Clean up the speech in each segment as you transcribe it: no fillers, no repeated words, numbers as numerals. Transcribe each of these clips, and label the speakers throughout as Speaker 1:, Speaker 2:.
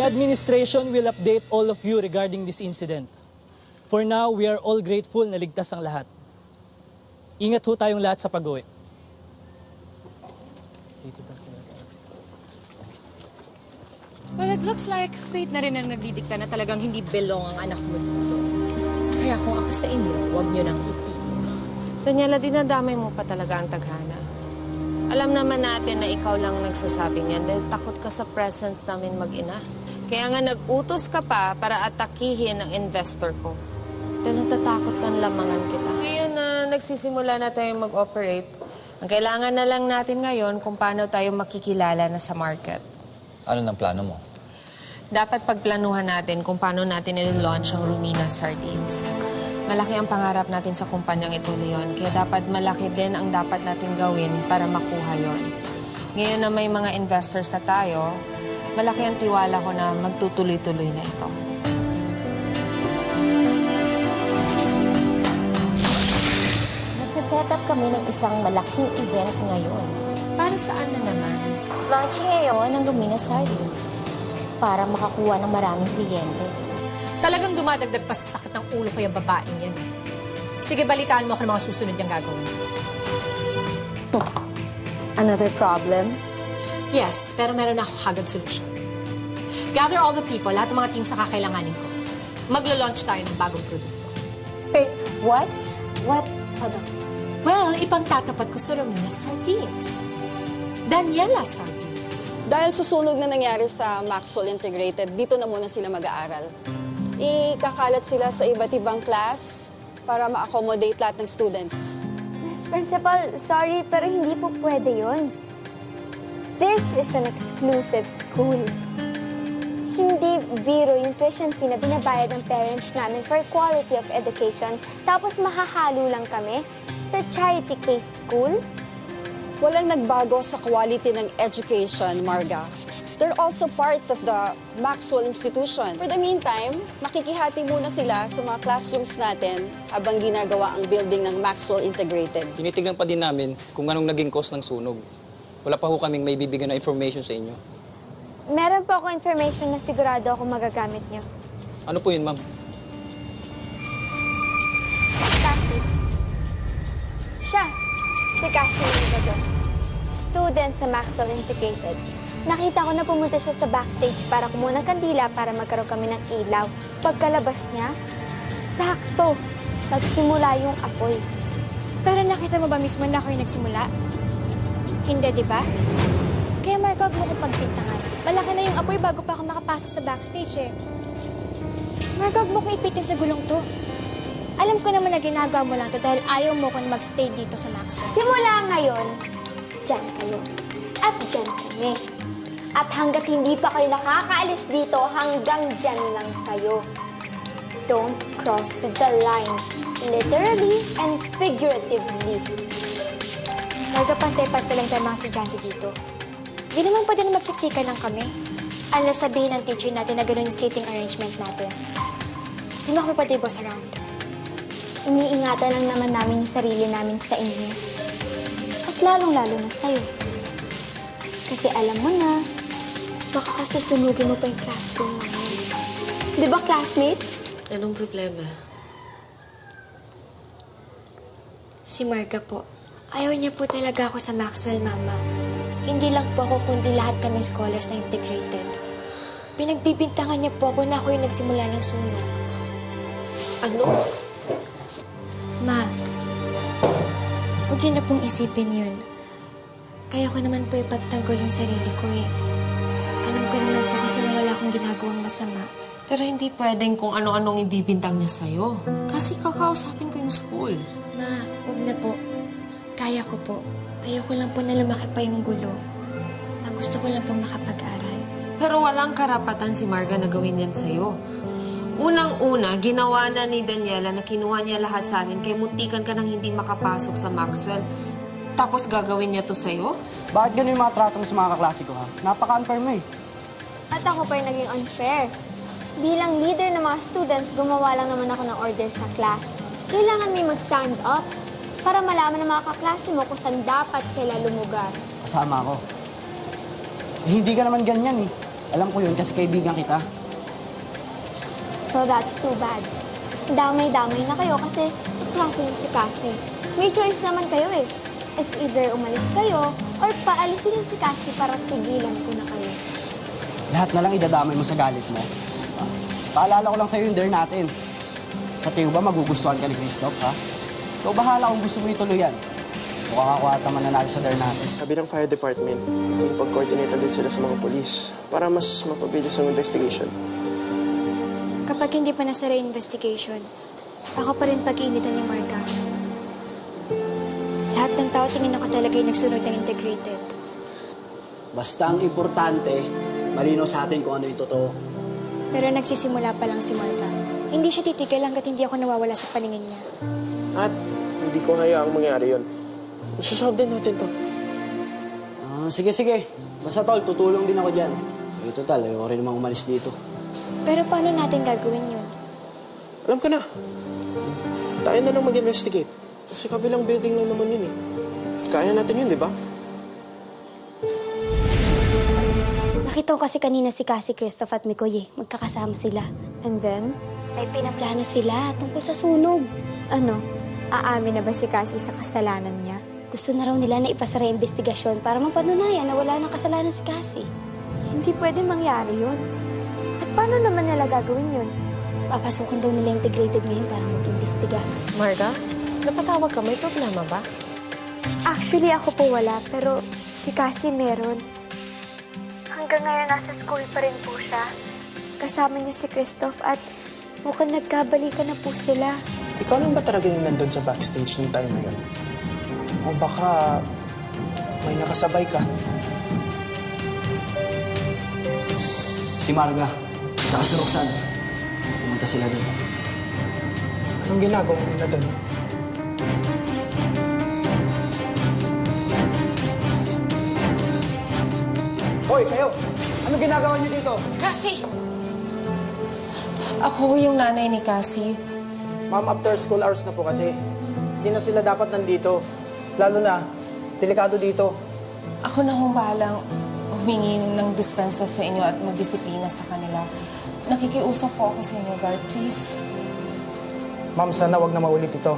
Speaker 1: The administration will update all of you regarding this incident. For now, we are all grateful na ligtas ang lahat. Ingat ho tayong lahat sa pag-uwi.
Speaker 2: Well, it looks like fate na rin ang nagdidikta na talagang hindi belong ang anak mo dito. Kaya kung ako sa inyo, huwag nyo nang ipilit.
Speaker 3: Daniela, dinadamay mo pa talaga ang tadhana. Alam naman natin na ikaw lang nagsasabi niyan dahil takot ka sa presence namin mag-ina. Kaya nga nag-utos ka pa para atakihin ang investor ko. Dahil natatakot kang lamangan kita. Ngayon na nagsisimula na tayong mag-operate, ang kailangan na lang natin ngayon kung paano tayo makikilala na sa market.
Speaker 4: Ano ng plano mo?
Speaker 3: Dapat pagplanuhan natin kung paano natin i-launch ang Rumina Sardines. Malaki ang pangarap natin sa kumpanyang ito, Leon. Kaya dapat malaki din ang dapat natin gawin para makuha yon. Ngayon na may mga investors na tayo, malaki ang tiwala ko na magtutuloy-tuloy na ito.
Speaker 5: Nagsiset up kami ng isang malaking event ngayon.
Speaker 2: Para saan na naman?
Speaker 5: Launching ngayon ng Lumina Sardines para makakuha ng maraming kliyente.
Speaker 2: Talagang dumadagdag pa sa sakit ng ulo ko yung babaeng yan eh. Sige, balitaan mo ako ng mga susunod niyang gagawin.
Speaker 5: Another problem?
Speaker 2: Yes, pero meron na ako agad solusyon. Gather all the people, lahat ng mga team sa kakailanganin ko. Maglo-launch tayo ng bagong produkto.
Speaker 5: Wait, what? What product?
Speaker 2: Well, ipangtatapat ko sa Romina Sardines. Daniela Sardines.
Speaker 6: Dahil sa sunog na nangyari sa Maxwell Integrated, dito na muna sila mag-aaral. Ikakalat sila sa iba't ibang class para ma-accommodate lahat ng students.
Speaker 7: Miss Principal, sorry pero hindi po pwede yun. This is an exclusive school. Hindi biro yung tuition fee na binabayad ng parents namin for quality of education, tapos mahahalo lang kami sa charity case school.
Speaker 6: Walang nagbago sa quality ng education, Marga. They're also part of the Maxwell Institution. For the meantime, makikihati muna sila sa mga classrooms natin habang ginagawa ang building ng Maxwell Integrated.
Speaker 4: Tinitignan pa din namin kung anong naging cause ng sunog. Wala pa ho kaming may bibigyan na information sa inyo.
Speaker 7: Meron po ako information na sigurado ako magagamit nyo.
Speaker 4: Ano po yun, ma'am?
Speaker 7: Cassie. Siya. Si Cassie Nigado. Student sa Maxwell Integrated. Nakita ko na pumunta siya sa backstage para kumuha ng kandila para magkaroon kami ng ilaw. Pagkalabas niya, sakto, nagsimula yung apoy.
Speaker 8: Pero nakita mo ba mismo na ako yung nagsimula? Hindi, di ba? Kaya Mark, huwag mo kong pagpintangan. Malaki na yung apoy bago pa ako makapasok sa backstage eh. Mark, huwag mo kong ipitin sa gulong to. Alam ko naman na ginagawa mo lang to dahil ayaw mo kong mag-stay dito sa Maxwell.
Speaker 7: Simula ngayon, dyan kayo. At dyan kami. At hanggat hindi pa kayo nakakaalis dito, hanggang dyan lang kayo. Don't cross the line, literally and figuratively.
Speaker 8: Marga, pantay-pantay lang tayo mga estudyante dito. Di naman pwede na magsiksikan lang kami. Unless sabihin ng teacher natin na gano'n yung seating arrangement natin. Di ba kami pwede boss around?
Speaker 7: Iniingatan lang naman namin yung sarili namin sa inyo. At lalong-lalo na sa'yo. Kasi alam mo na, baka kasi sunugin mo pa yung classroom namin. Di ba, classmates?
Speaker 3: Anong problema?
Speaker 8: Si Marga po. Ayaw niya po talaga ako sa Maxwell, Mama. Hindi lang po ako, kundi lahat kami scholars na integrated. Pinagbibintangan niya po ako na ako yung nagsimula ng sunog.
Speaker 3: Ano?
Speaker 8: Ma, huwag niyo na pong isipin yun. Kaya ko naman po ipagtanggol yung sarili ko eh. Alam ko naman po kasi na wala akong ginagawang masama.
Speaker 3: Pero hindi pwedeng kung ano-anong ibibintang niya sa'yo. Kasi kakausapin ko yung school.
Speaker 8: Ma, huwag na po. Kaya ko po. Ayoko lang po na lumaki pa yung gulo. Gusto ko lang pong makapag-aral.
Speaker 3: Pero walang karapatan si Marga na gawin yan sa'yo. Unang-una, ginawa na ni Daniela na kinuha niya lahat sa atin kaya muntikan ka nang hindi makapasok sa Maxwell. Tapos gagawin niya to sa'yo?
Speaker 9: Bakit ganun yung mga trato mo sa mga kaklase ko, ha? Napaka-unfair mo eh.
Speaker 7: At ako pa yung naging unfair. Bilang leader ng mga students, gumawa lang naman ako ng order sa class. Kailangan may mag-stand up para malaman ng mga kaklase mo kung saan dapat sila lumugar.
Speaker 9: Kasama ako. Eh, hindi ka naman ganyan eh. Alam ko yun kasi kaibigan kita.
Speaker 7: Well, that's too bad. Damay-damay na kayo kasi klase niyo si Cassie. May choice naman kayo eh. It's either umalis kayo or paalisin niyo si Cassie para tigilan ko na kayo.
Speaker 9: Lahat na lang idadamay mo sa galit mo. Paalala ko lang sa'yo yung dare natin. Sa tingin ba magugustuhan ka ni Christoph, ha? Ikaw bahala kung gusto mo ituloy yan. Mukhang ako ata mananalo sa dare natin.
Speaker 10: Sabi ng fire department, nakipag-coordinate din sila sa mga polis para mas mapabilis ang investigation.
Speaker 8: Kapag hindi pa nasara yung investigation, ako pa rin pag-iinitan ni Marga. Lahat ng tao tingin ako talaga yung nagsunod ng integrated.
Speaker 9: Basta ang importante, malinaw sa atin kung ano yung totoo.
Speaker 8: Pero nagsisimula pa lang si Marga. Hindi siya titigil hanggat hindi ako nawawala sa paningin niya.
Speaker 10: At hindi ko hayaang mangyari yun. Masasolve din natin to.
Speaker 9: Sige. Basta tol, tutulong din ako dyan. Eh, total, ayoko rin namang umalis dito.
Speaker 8: Pero paano natin gagawin yun?
Speaker 10: Alam ko na. Tayo na lang mag-investigate. Kasi kabilang building lang naman yun eh. Kaya natin yun, di ba?
Speaker 5: Nakita ko kasi kanina si Cassie, Christoph at Mikoy eh. Magkakasama sila.
Speaker 7: And then,
Speaker 5: May pinaplano sila tungkol sa sunog.
Speaker 7: ano? Aamin na ba si Cassie sa kasalanan niya?
Speaker 5: Gusto na raw nila na ipasara yung investigasyon para mapatunayan na wala nang kasalanan si Cassie.
Speaker 7: Hindi pwede mangyari yun. At paano naman nila gagawin yun?
Speaker 5: Papasukan daw nila integrated ngayon para mag-imbestiga.
Speaker 3: Marga, napatawag ka, may problema ba?
Speaker 7: Actually, ako po wala, pero si Cassie meron. Hanggang ngayon, nasa school pa rin po siya. Kasama niya si Christoph at mukhang nagkabalikan na po sila.
Speaker 10: Ikaw lang ba talaga yung nandun sa backstage ng time na yun? O baka may nakasabay ka?
Speaker 9: Si Marga, tsaka si Roxanne. Pumunta sila doon.
Speaker 10: Anong ginagawa nila doon?
Speaker 9: Hoy, kayo! Ano ginagawa niyo dito?
Speaker 3: Cassie! Ako yung nanay ni Cassie.
Speaker 9: Ma'am, after school hours na po kasi. Hindi na sila dapat nandito. Lalo na, delikado dito.
Speaker 3: Ako na hong bahalang humingi ng dispensa sa inyo at magdisiplina sa kanila. Nakikiusap po ako sa inyo, guard, please.
Speaker 9: Ma'am, sana wag na maulit ito.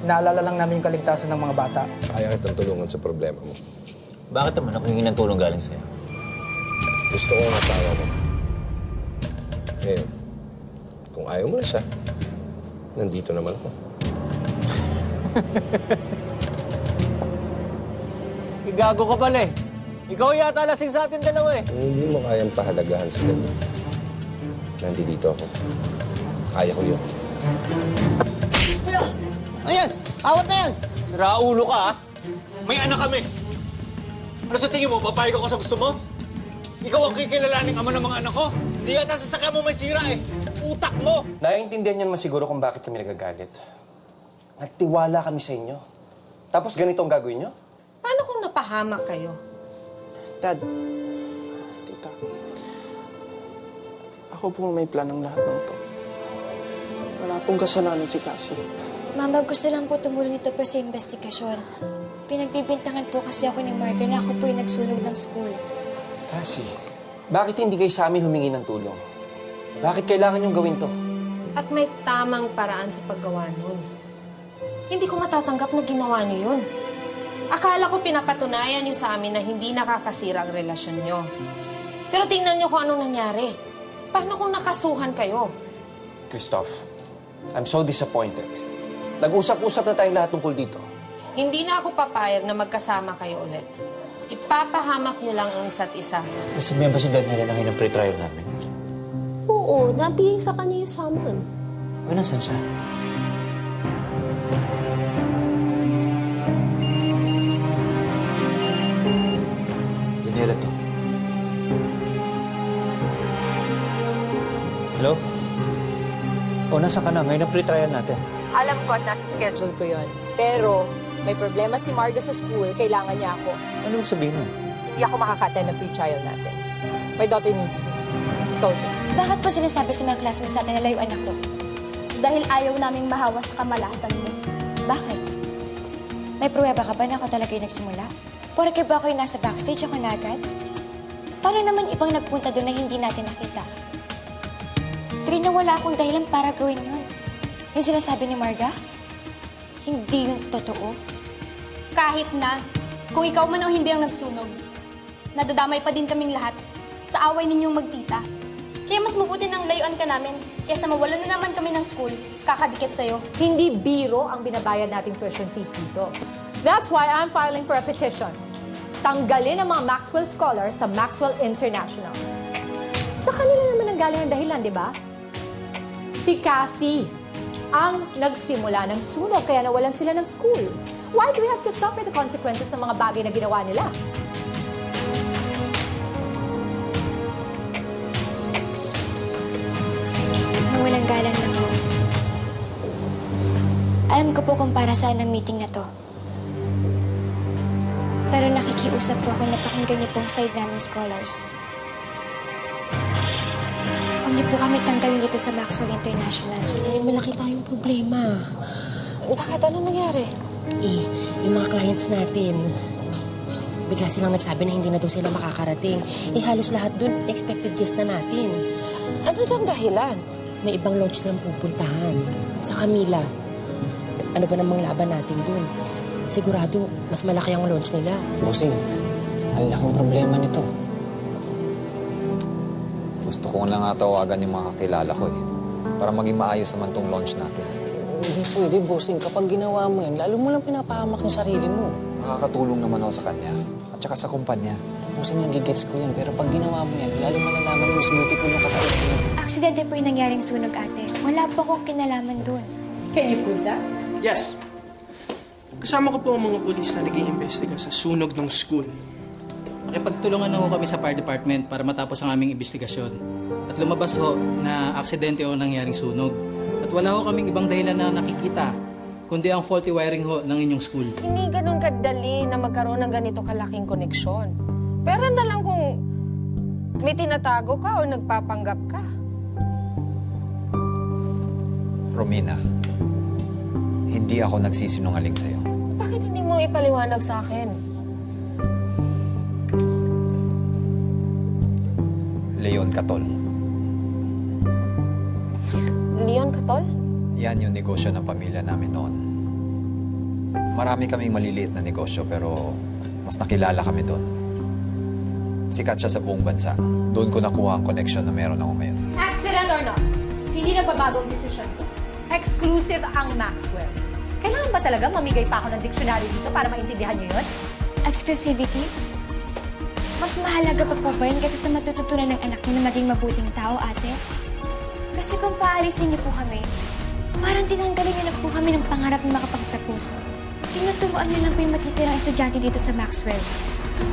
Speaker 9: Naalala lang namin yung kaligtasan ng mga bata.
Speaker 11: Kaya kitang tulungan sa problema mo.
Speaker 12: Bakit naman ako hingi ng tulong galing sa'yo?
Speaker 11: Gusto ko ang asawa mo. Ngayon, kung ayaw mo na siya, nandito naman ako.
Speaker 12: Igago ka pala eh. Ikaw yata lasing sa atin dalawa eh.
Speaker 11: Kung hindi mo kayang pahalagahan si Daniel, nandito ako. Kaya ko yun.
Speaker 12: Ayan! Awat na yan! Siraulo ka ah! May anak kami! Ano sa tingin mo? Papayag ako sa gusto mo? Ikaw ang kikilalaning ama ng mga anak ko? Hindi yata sasakyan mo may sira eh! Utak mo!
Speaker 13: Naiintindihan niyo naman siguro kung bakit kami nagagalit. Nagtiwala kami sa inyo. Tapos ganito ang gagawin niyo?
Speaker 3: Paano kung napahamak kayo?
Speaker 10: Dad, tita, ako po may plan ng lahat ng to. Wala pong kasalanan si Cassie.
Speaker 8: Mama, gusto lang po tumulong ito pa sa investigasyon. Pinagbibintangan po kasi ako ni Marga na ako po yung nagsunog ng school.
Speaker 13: Cassie, bakit hindi kayo sa amin humingi ng tulong? Bakit kailangan niyong gawin to?
Speaker 3: At may tamang paraan sa paggawa nun. Hindi ko matatanggap na ginawa niyo yun. Akala ko pinapatunayan niyo sa amin na hindi nakakasira ang relasyon niyo. Pero tingnan niyo kung anong nangyari. Paano kung nakasuhan kayo?
Speaker 13: Christoph, I'm so disappointed. Nag-usap-usap na tayong lahat tungkol dito.
Speaker 3: Hindi na ako papayag na magkasama kayo ulit. Ipapahamak niyo lang ang isa't isa.
Speaker 12: Nasabihan ba si Dad nila na ngayon ang pre-trial namin?
Speaker 2: Oo, nabigay sa kanya yung summon.
Speaker 12: O, nasan siya? Daniela to. Hello? O, nasa ka na? Ngayon ang pre-trial natin.
Speaker 2: Alam ko at nasa schedule ko yon. Pero may problema si Marga sa school, kailangan niya ako.
Speaker 12: Ano mong sabihin nun?
Speaker 2: Hindi ako makaka-attend ng pre-trial natin. My daughter needs me. Ikaw din.
Speaker 8: Bakit po sinasabi sa mga classmates natin na layuan ako?
Speaker 7: Dahil ayaw naming mahawa sa kamalasan mo.
Speaker 8: Bakit? May pruweba ka ba na ako talaga yung nagsimula? Porke ba ako yung nasa backstage ako na agad? Paano naman ibang nagpunta doon na hindi natin nakita? Trina, wala akong dahilan para gawin yun. Yung sinasabi ni Marga, hindi yun totoo.
Speaker 14: Kahit na, kung ikaw man o hindi ang nagsunog, nadadamay pa din kaming lahat sa away ninyong magtita. Kaya mas mabuti nang layuan ka namin kaysa mawalan na naman kami ng school, kakadikit sa'yo.
Speaker 15: Hindi biro ang binabayad nating tuition fees dito. That's why I'm filing for a petition. Tanggalin ang mga Maxwell Scholars sa Maxwell International. Sa kanila naman ang galing ang dahilan, di ba? Si Cassie ang nagsimula ng sunog kaya nawalan sila ng school. Why do we have to suffer the consequences ng mga bagay na ginawa nila?
Speaker 8: Mawalang galang lang ho. Alam ko po kung para saan ang meeting na to. Pero nakikiusap po ako na pakinggan niyo pong side namin scholars. Huwag niyo po kami tanggalin dito sa Maxwell International.
Speaker 2: May malaki tayong problema. Bakit? Ano nangyari? Yung mga clients natin, bigla silang nagsabi na hindi na daw sila makakarating. Halos lahat dun, expected guest na natin. Ano ang dahilan? May ibang launch silang pupuntahan. Sa Camila. Ano ba namang laban natin dun? Sigurado, mas malaki ang launch nila.
Speaker 4: Bossing, ang laking problema nito.
Speaker 16: Gusto ko lang nga tawagan yung mga kakilala ko eh. Para maging maayos naman tong launch natin.
Speaker 4: Hindi pwede, bossing. Kapag ginawa mo yan, lalo mo lang pinapahamak yung sarili mo.
Speaker 16: Makakatulong naman ako sa kanya. At saka sa kumpanya.
Speaker 4: Bossing, nagigets ko yan. Pero pag ginawa mo yan, lalo malalaman na mas beautiful yung katawan mo.
Speaker 8: Aksidente po yung nangyaring sunog, ate. Wala po akong kinalaman doon.
Speaker 15: Can you prove that?
Speaker 10: Yes. Kasama ko po ang mga polis na nag-iimbestiga sa sunog ng school.
Speaker 1: Makipagtulungan na ho kami sa fire department para matapos ang aming investigasyon. At lumabas ho na aksidente o nangyaring sunog. At wala ho kaming ibang dahilan na nakikita, kundi ang faulty wiring ho ng inyong school.
Speaker 3: Hindi ganun kadali na magkaroon ng ganito kalaking koneksyon. Pero na lang kung may tinatago ka o nagpapanggap ka.
Speaker 16: Romina, hindi ako nagsisinungaling sa'yo.
Speaker 3: Bakit hindi mo ipaliwanag sa akin?
Speaker 16: Leon Catol.
Speaker 3: Leon Catol?
Speaker 16: Yan yung negosyo ng pamilya namin noon. Marami kaming maliliit na negosyo pero mas nakilala kami doon. Sikat siya sa buong bansa. Doon ko nakuha ang connection na meron ako ngayon.
Speaker 15: Accident or not, hindi nagbabago ang desisyon ko. Exclusive ang Maxwell. Kailangan ba talaga mamigay pa ako ng dictionary dito para maintindihan niyo yun?
Speaker 8: Exclusivity? Mas mahalaga pa po ba yun kaysa sa matututunan ng anak niyo na maging mabuting tao, ate? Kasi kung paalisin niyo po kami, parang tinanggalin niyo na po kami ng pangarap na makapagtapos. Tinuturuan niyo lang po yung matitirang estudyante dito sa Maxwell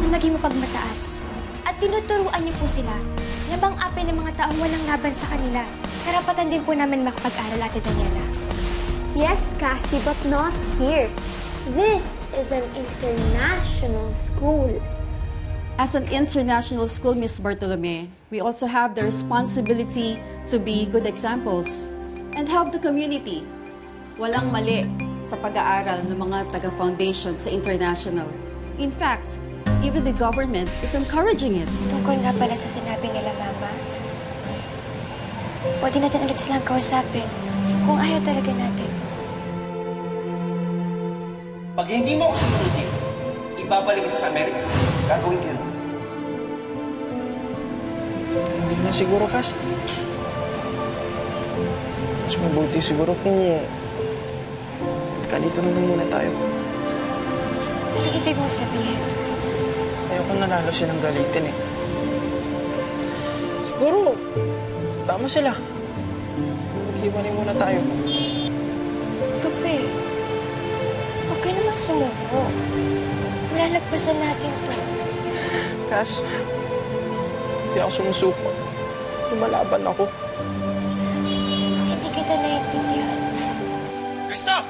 Speaker 8: na maging mapagmataas. At tinuturuan niyo po sila na bang-apin ng mga taong walang laban sa kanila. Karapatan din po namin makapag-aral, Ate Daniela.
Speaker 7: Yes, Cassie, but not here. This is an international school.
Speaker 6: As an international school, Miss Bartolome, we also have the responsibility to be good examples and help the community. Walang mali sa pag-aaral ng mga taga-foundation sa international. In fact, even the government is encouraging it.
Speaker 8: Tungkol nga pala sa sinabi nila, Mama, pwede natin ulit silang kausapin kung ayaw talaga natin.
Speaker 13: Pag hindi mo ako sumunodin, ibabalik kita sa Amerika. Gagawin ko yun.
Speaker 10: Hindi na siguro, Cass. Mas mabuti siguro kung ganito na lang muna tayo.
Speaker 8: Ano ibig mo sabihin?
Speaker 10: Ayoko nalalo silang galitin eh. Siguro, tama sila. Maghiwalay muna tayo.
Speaker 8: Tupi, huwag ka naman sumuko. Lalagpasan natin to.
Speaker 10: Cass, hindi ako sumusuko. Lumalaban ako.
Speaker 8: Hindi kita naiintindihan.
Speaker 13: Christoph!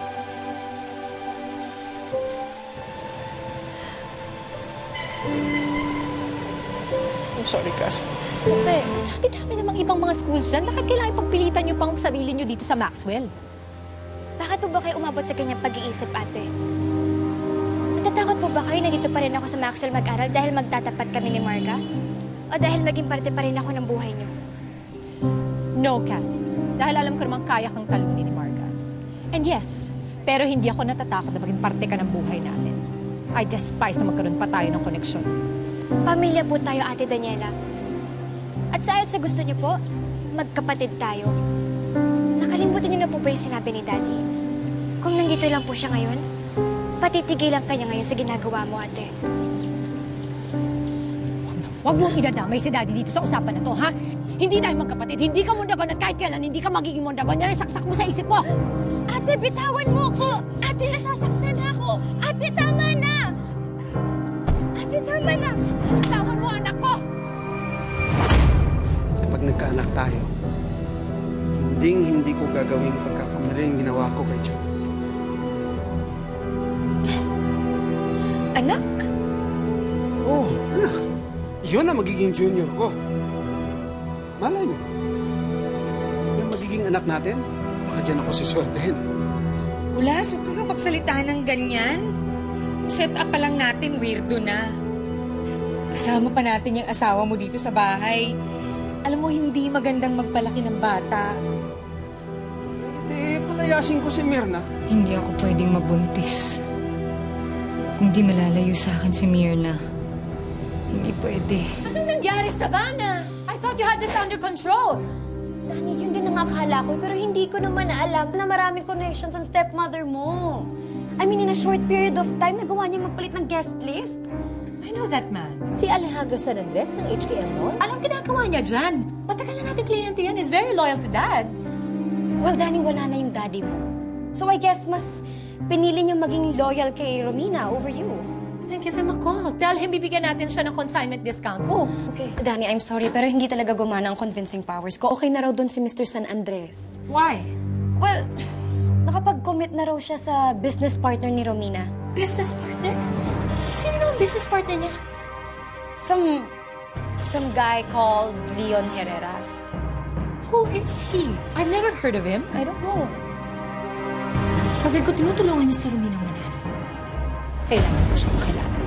Speaker 10: I'm sorry, Cass.
Speaker 15: Tupe, dami namang ibang mga schools dyan. Bakit kailangan ipagpilitan niyo pang sarili niyo dito sa Maxwell?
Speaker 8: Bakit po ba kayo umabot sa ganyang pag-iisip, ate? Natatakot po ba kayo na dito pa rin ako sa Maxwell mag-aral dahil magtatapat kami ni Marga? O dahil maging parte pa rin ako ng buhay niyo?
Speaker 15: No, Cassie. Dahil alam ko naman kaya kang talunin ni Marga. And yes, pero hindi ako natatakot na maging parte ka ng buhay namin. I despise na magkaroon pa tayo ng koneksyon.
Speaker 8: Pamilya po tayo, Ate Daniela. At sa gusto niyo po, magkapatid tayo. Nakalimutan niyo na po ba yung sinabi ni Daddy? Kung nandito lang po siya ngayon, patitigilan ka niya ngayon sa ginagawa mo, Ate.
Speaker 15: Huwag mong idadamay si Daddy dito sa usapan na to, ha? Hindi tayo magkapatid. Hindi ka Mondragon at kahit kailan hindi ka magiging Mondragon. Yan ang saksak mo sa isip mo.
Speaker 8: Ate, bitawan mo ko! Ate, nasasaktan ako! Ate, tama na! Ate, tama na! Bitawan mo anak ko!
Speaker 10: Kapag nagkaanak tayo, hindi ko gagawing pagkakamali yung ginawa ko kay Joe.
Speaker 8: Anak?
Speaker 10: Oh, anak. Yun ang magiging junior ko. Malay mo. Yung magiging anak natin, baka dyan ako siswertehin.
Speaker 17: Ulas, huwag kang kapagsalita ng ganyan. Set up pa lang natin, weirdo na. Kasama pa natin yung asawa mo dito sa bahay. Alam mo, hindi magandang magpalaki ng bata.
Speaker 10: Hindi, palayasin ko si Mirna.
Speaker 17: Hindi ako pwedeng mabuntis. Kung di malalayo sa akin si Mirna, hindi pwede.
Speaker 15: Anong nangyari, Savannah? I thought you had this under control.
Speaker 14: Dani, yun din ang akala ko, pero hindi ko naman alam na maraming connections ang stepmother mo. I mean, in a short period of time, nagawa niya magpalit ng guest list.
Speaker 15: I know that man. Si Alejandro San Andres ng HKM Mall? Anong ginagawa niya dyan? Matagal na natin kliyente yan. He's very loyal to Dad.
Speaker 14: Well, Dani, wala na yung daddy mo. So I guess mas pinili niya maging loyal kay Romina over you.
Speaker 15: Then give him a call. Tell him bibigyan natin siya ng consignment discount ko.
Speaker 14: Okay. Dani, I'm sorry, pero hindi talaga gumana ang convincing powers ko. Okay na raw doon si Mr. San Andres.
Speaker 15: Why?
Speaker 14: Well, nakapag-commit na raw siya sa business partner ni Romina.
Speaker 15: Business partner? Sino na ang business partner niya?
Speaker 14: Some guy called Leon Herrera.
Speaker 15: Who is he? I've never heard of him.
Speaker 14: I don't know.
Speaker 15: Pag kung tinutulungan niya si Romina manalo, kailangan ko siya makilala.